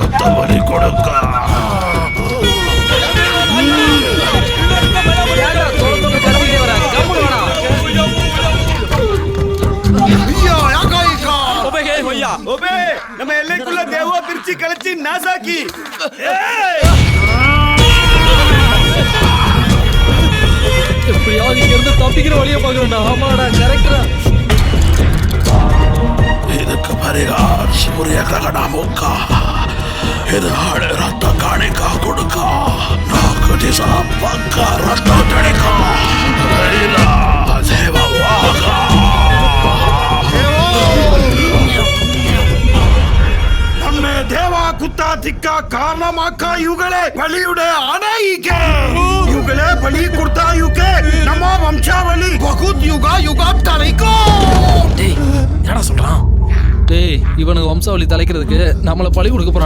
ரத்த பலி கொடுக்க. நம்ம எல்லைக்குள்ள தேவோ பிரிச்சு கழிச்சு நாசாக்கி. எப்படியாவது இங்க இருந்து தப்பிக்கிற வழியை பாக்குறேன்டா. ஆமாடா, கரெக்டா. இதுக்கு பரிகார் சூரிய கிரகணமுக்கா, இது ஆடு ரத்த காணிக்கா கொடுக்கா, நாக்கு திசா பக்கா ரத்த தணிக்கா, தேவவாகா. നമ്മെ ദേവാ കുത്താ തിക്ക കാരണമാക്കാ യുഗളെ ബലിയുടെ അണയിക്കെ. യുഗളെ ബലി കൊടുത്താ യുഗെ നമ്മ വംശാവലി ബഹുത് യുഗ യുഗം தலைக்கும். டேய், என்னடா சொல்றான்? டேய், இவனுக்கு வம்சாவளி தலைக்கிறதுக்கு நம்மள பழி கொடுக்க போறான்.